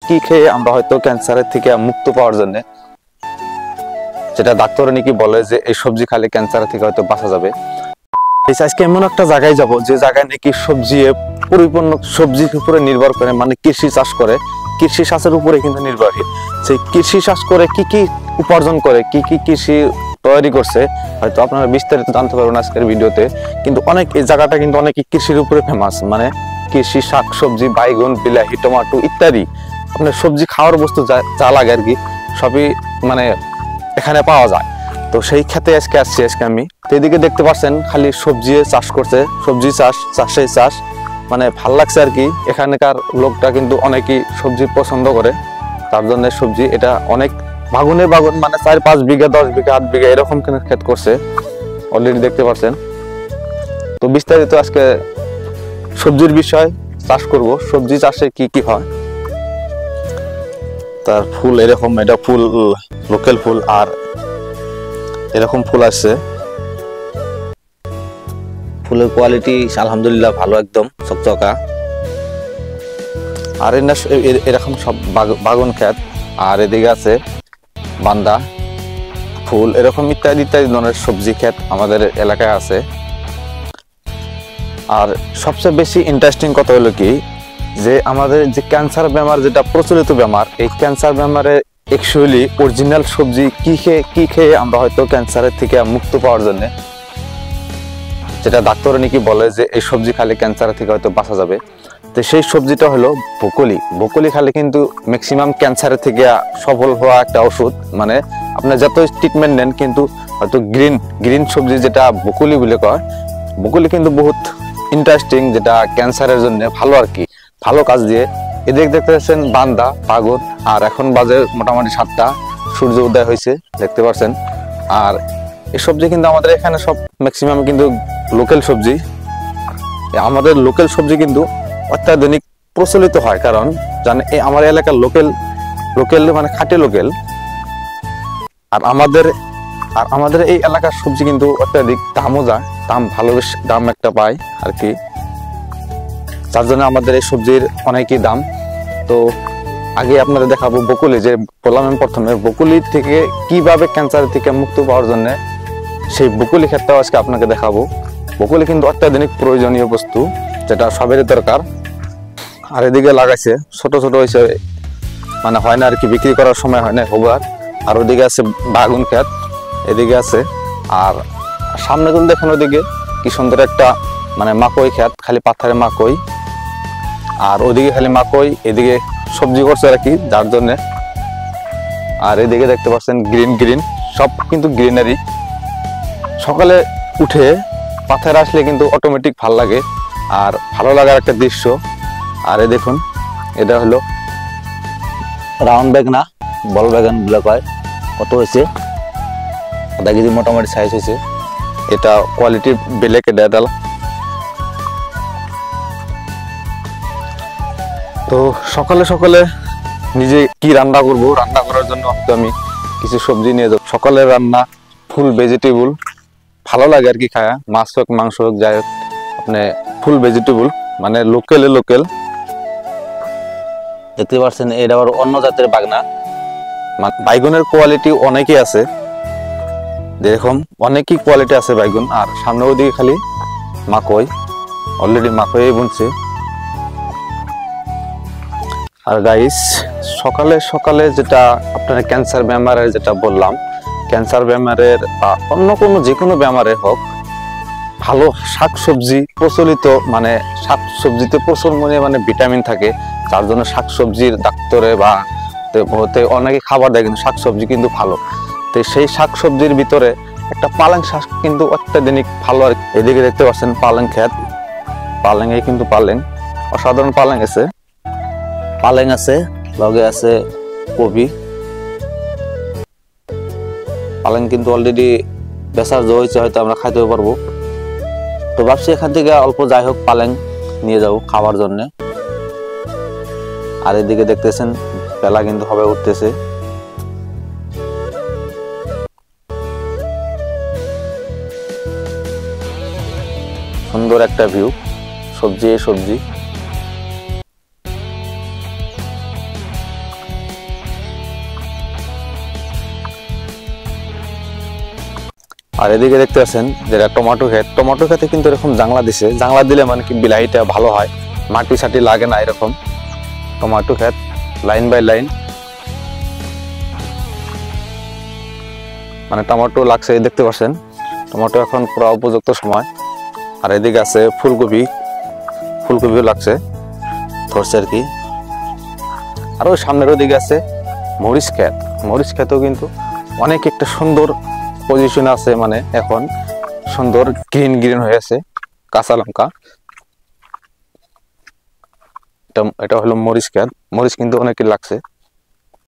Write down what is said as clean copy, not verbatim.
কি খেয়ে আমরা হয়তো ক্যান্সারের থেকে মুক্ত পাওয়ার জন্য, যেটা ডাক্তার নাকি বলে যে এই সবজি খালে ক্যান্সার থেকে হয়তো বাঁচা যাবে। আজকে এমন একটা জায়গায় যাব যে জায়গায় নাকি সবজি পরিপূর্ণ সবজির উপরে নির্ভর করে, মানে কৃষি চাষ করে, কৃষি চাষের উপরে কিন্তু নির্ভরশীল। সেই কৃষি চাষ করে কি কি উপার্জন করে, কি কি কৃষি তৈরি করছে হয়তো আপনারা বিস্তারিত জানতে পারবেন আজকের ভিডিওতে। কিন্তু অনেক এই জায়গাটা কিন্তু অনেক কৃষির উপরে ফেমাস, মানে কৃষি, শাক সবজি, বাইগন, বিলাহি, টমেটো ইত্যাদি আপনার সবজি খাওয়ার বস্তু যা লাগে আর কি সবই মানে এখানে পাওয়া যায়। তো সেই ক্ষেত্রে আজকে আমি তো এদিকে দেখতে পাচ্ছেন খালি সবজি চাষ করছে, সবজি চাষেই চাষ, মানে ভাল লাগছে আর কি। এখানকার লোকটা কিন্তু অনেকেই সবজি পছন্দ করে, তার জন্য সবজি এটা অনেক বাগুনে বাগুন, মানে 4-5 বিঘা 10 বিঘা 8 বিঘা এরকম কিন্তু ক্ষেত করছে অলরেডি দেখতে পাচ্ছেন। তো বিস্তারিত আজকে সবজির বিষয় চাষ করব, সবজি চাষে কি কি হয়, তার ফুল এরকম, এটা ফুল লোকাল ফুল, আর এরকম ফুল আসছে, ফুলের কোয়ালিটি আলহামদুলিল্লাহ ভালো, একদম চকচকা। আর এরকম সব বাগান ক্ষেত, আর এদিকে আছে বান্দা ফুল, এরকম ইত্যাদি ইত্যাদি ধরনের সবজি ক্ষেত আমাদের এলাকায় আছে। আর সবচেয়ে বেশি ইন্টারেস্টিং কথা হলো কি, যে আমাদের যে ক্যান্সার বেমার, যেটা প্রচলিত বেমার, এই ক্যান্সার বেমারে অ্যাকচুয়ালি অরিজিনাল সবজি কি খেয়ে আমরা হয়তো ক্যান্সারের থেকে মুক্ত পাওয়ার জন্য, যেটা ডাক্তার নাকি বলে যে এই সবজি খালে ক্যান্সার থেকে হয়তো বাঁচা যাবে। তো সেই সবজিটা হলো ব্রোকলি খালে কিন্তু ম্যাক্সিমাম ক্যান্সারের থেকে সফল হওয়া একটা ওষুধ, মানে আপনার যত ট্রিটমেন্ট নেন কিন্তু হয়তো গ্রিন সবজি যেটা ব্রোকলি বলে কয়, ব্রোকলি কিন্তু বহুত ইন্টারেস্টিং, যেটা ক্যান্সারের জন্য ভালো আর কি, ভালো কাজ দিয়ে। এদিকে দেখতে পাচ্ছেন বান্দা পাগল, আর এখন বাজে মোটামুটি 7টা, সূর্য উদয় হয়েছে দেখতে পাচ্ছেন। আর এই সবজি কিন্তু আমাদের এখানে সব ম্যাক্সিমাম কিন্তু লোকাল সবজি। আমাদের লোকাল সবজি কিন্তু অত্যাধুনিক প্রচলিত হয়, কারণ জানেন এই আমার এলাকার লোকাল মানে খাঁটি লোকাল। আর আমাদের এই এলাকার সবজি কিন্তু অত্যাধিক দামও যায়, দাম ভালো বেশ দাম একটা পায় আর কি, যার জন্য আমাদের এই সবজির অনেকই দাম। তো আগে আপনাদের দেখাবো ব্রোকলি, যে বললাম আমি প্রথমে, ব্রোকলি থেকে কিভাবে ক্যান্সার থেকে মুক্ত পাওয়ার জন্য সেই ব্রোকলি ক্ষেতটাও আজকে আপনাকে দেখাবো। ব্রোকলি কিন্তু অত্যাধুনিক প্রয়োজনীয় বস্তু, যেটা সবেরই দরকার। আর এদিকে লাগাইছে ছোট ছোট হয়েছে, মানে হয় না আর কি, বিক্রি করার সময় হয় না হবার। আর ওদিকে আছে বাগুন ক্ষেত, এদিকে আছে, আর সামনে যদি দেখেন ওদিকে কি সুন্দর একটা মানে মাকই ক্ষেত, খালি পাথরের মাকই, আর ওদিকে খালি মাকই, এদিকে সবজি করছে আর কি, যার জন্য। আর এদিকে দেখতে পাচ্ছেন গ্রিন সব কিন্তু গ্রিনারি। সকালে উঠে পাথরে আসলে কিন্তু অটোমেটিক ভাল লাগে, আর ভালো লাগার একটা দৃশ্য। আর এই দেখুন, এটা হলো রাউন্ড বেগনা, বল বেগান বলে কয়, কত হয়েছে, আধা কেজি মোটামুটি সাইজ হয়েছে। এটা কোয়ালিটি বেলেক, এটা তো সকালে নিজে কি রান্না করব, রান্না করার জন্য হয়তো আমি কিছু সবজি নিয়ে যাবো। সকালের রান্না ফুল ভেজিটেবল, ভালো লাগে আর কি খায়া, মাছ হোক মাংস হোক যাই হোক, আপনি ফুল ভেজিটেবল মানে লোকাল। দেখতে পাচ্ছেন এটা আবার অন্য জাতের বাগনা। বাইগনের কোয়ালিটি অনেকই আছে, যেরকম অনেকই কোয়ালিটি আছে বাইগন। আর সামনে ওদিকে খালি মাকই, অলরেডি মাকই বুনছে। আর গাইস সকালে যেটা আপনার ক্যান্সার বেমারের যেটা বললাম, ক্যান্সার বেমারের বা অন্য কোনো যে কোনো বেমারে হোক, ভালো শাকসবজি প্রচলিত, মানে শাকসবজিতে প্রচুর মানে ভিটামিন থাকে, যার জন্য শাকসবজির ডাক্তারে বা অনেকে খাবার দেয়, কিন্তু শাকসবজি কিন্তু ভালো। তো সেই শাকসবজির ভিতরে একটা পালং শাক কিন্তু অত্যাধুনিক ভালো। আর এদিকে দেখতে পাচ্ছেন পালং ক্ষেত, পালংয়ে কিন্তু অসাধারণ পালং আছে, লগে আছে কপি। পালং কিন্তু অলরেডি বেচার হয়েছে, হয়তো আমরা খাইতে পারবো। তো ভাবছি এখান থেকে অল্প যাই হোক পালং নিয়ে যাবো খাওয়ার জন্য। আর এদিকে দেখতেছেন বেলা কিন্তু হবে উঠতেছে। সুন্দর একটা ভিউ, সবজি আর এদিকে দেখতে পাচ্ছেন যেটা টমেটো ক্ষেত, টমেটো ক্ষেতে কিন্তু এরকম জাংলা দিছে, জাংলা দিলে মানে কি বিলাহিটা ভালো হয়, মাটি সাটি লাগে না। এরকম টমেটো ক্ষেত লাইন বাই লাইন, মানে টমেটো লাগছে দেখতে পাচ্ছেন। টমেটো এখন পুরো উপযুক্ত সময়। আর এদিকে আছে ফুলকপি, ফুলকপিও লাগছে, ধরছে আর কি। আর ওই সামনের দিকে আছে মরিচ ক্ষেত, মরিচ ক্ষেতও কিন্তু অনেক একটা সুন্দর পজিশন আছে, মানে এখন সুন্দর গ্রিন গ্রিন হয়ে আছে কাঁচা লঙ্কা। এটা হলো মরিচ ক্ষেত, মরিচ কিন্তু অনেকই লাগছে।